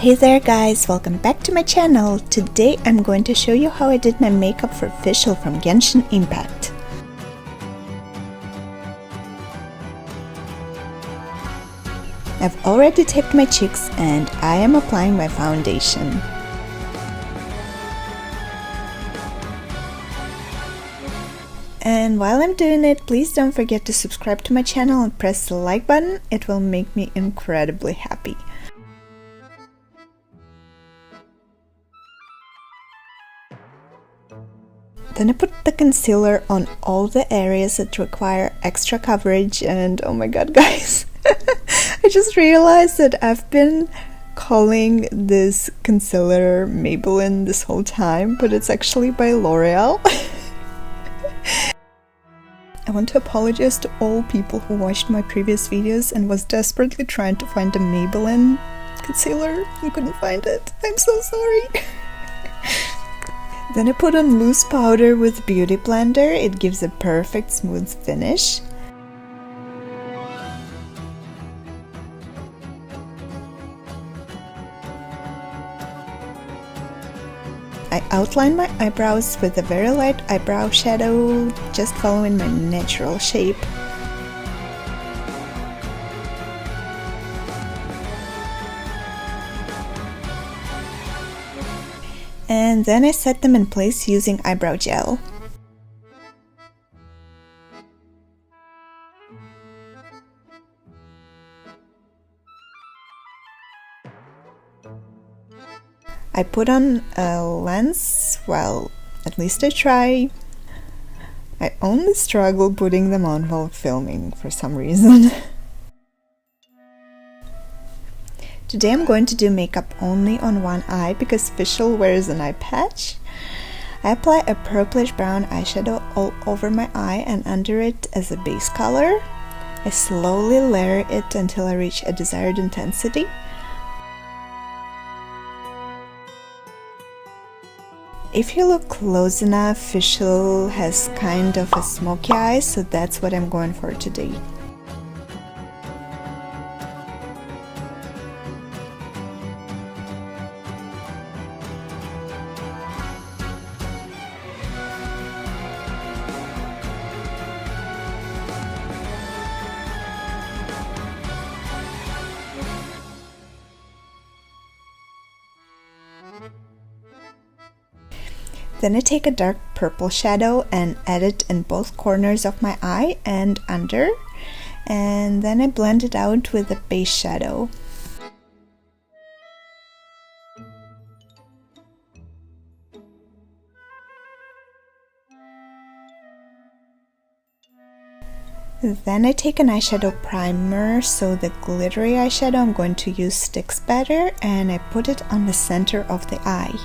Hey there guys, welcome back to my channel. Today I'm going to show you how I did my makeup for Fischl from Genshin Impact. I've already taped my cheeks and I am applying my foundation. And while I'm doing it, please don't forget to subscribe to my channel and press the like button. It will make me incredibly happy. Then I put the concealer on all the areas that require extra coverage, and oh my god guys, I just realized that I've been calling this concealer Maybelline this whole time, but it's actually by L'Oreal. I want to apologize to all people who watched my previous videos and was desperately trying to find a Maybelline concealer and couldn't find it. I'm so sorry. Then I put on loose powder with Beauty Blender. It gives a perfect smooth finish. I outline my eyebrows with a very light eyebrow shadow, just following my natural shape. And then I set them in place using eyebrow gel. I put on a lens, well, at least I try. I only struggle putting them on while filming for some reason. Today I'm going to do makeup only on one eye because Fischl wears an eye patch. I apply a purplish brown eyeshadow all over my eye and under it as a base color. I slowly layer it until I reach a desired intensity. If you look close enough, Fischl has kind of a smoky eye, so that's what I'm going for today. Then I take a dark purple shadow and add it in both corners of my eye and under, and then I blend it out with a base shadow. Then I take an eyeshadow primer, so the glittery eyeshadow I'm going to use sticks better, and I put it on the center of the eye.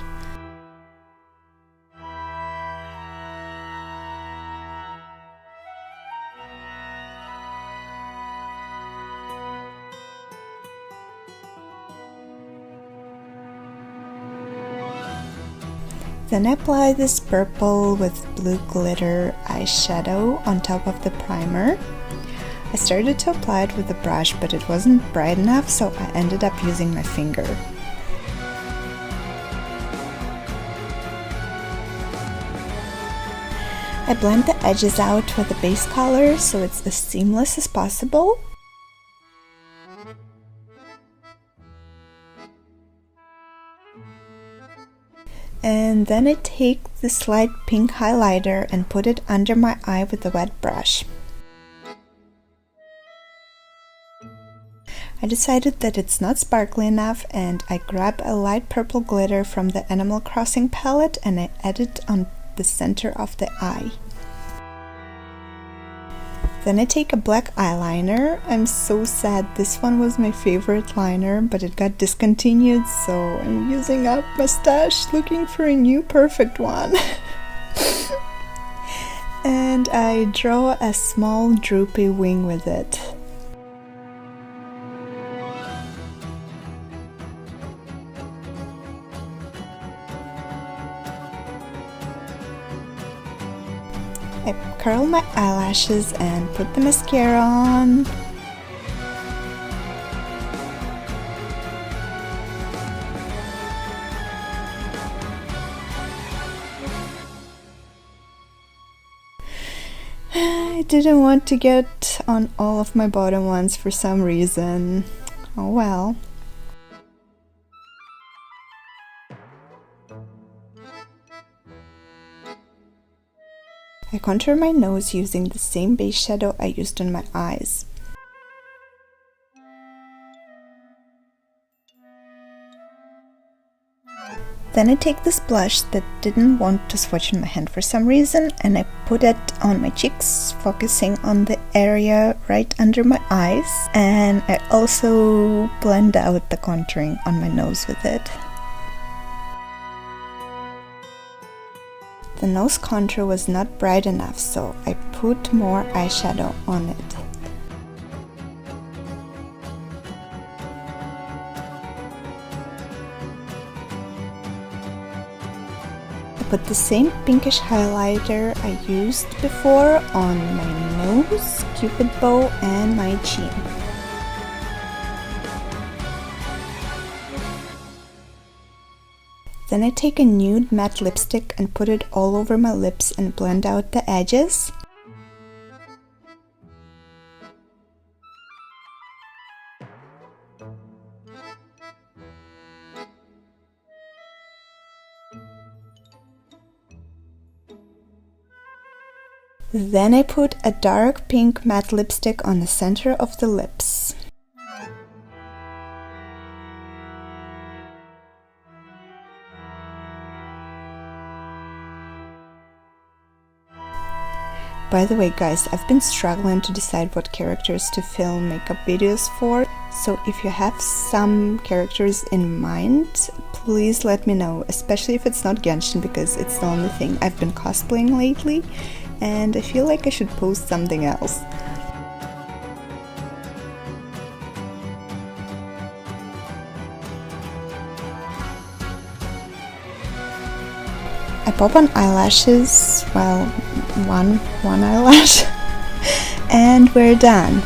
Then I apply this purple with blue glitter eyeshadow on top of the primer. I started to apply it with a brush, but it wasn't bright enough, so I ended up using my finger. I blend the edges out with the base color so it's as seamless as possible. And then I take this light pink highlighter and put it under my eye with a wet brush. I decided that it's not sparkly enough, and I grab a light purple glitter from the Animal Crossing palette and I add it on the center of the eye. Then I take a black eyeliner. I'm so sad, this one was my favorite liner, but it got discontinued, so I'm using up my stash looking for a new perfect one. And I draw a small droopy wing with it. I curl my eyelashes and put the mascara on. I didn't want to get on all of my bottom ones for some reason. Oh well. I contour my nose using the same base shadow I used on my eyes. Then I take this blush that didn't want to swatch in my hand for some reason, and I put it on my cheeks, focusing on the area right under my eyes, and I also blend out the contouring on my nose with it. The nose contour was not bright enough, so I put more eyeshadow on it. Put the same pinkish highlighter I used before on my nose, cupid bow, and my chin. Then I take a nude matte lipstick and put it all over my lips and blend out the edges. Then I put a dark pink matte lipstick on the center of the lips. By the way guys, I've been struggling to decide what characters to film makeup videos for, so if you have some characters in mind, please let me know, especially if it's not Genshin, because it's the only thing I've been cosplaying lately, and I feel like I should post something else. I pop on eyelashes, well, one eyelash, and we're done.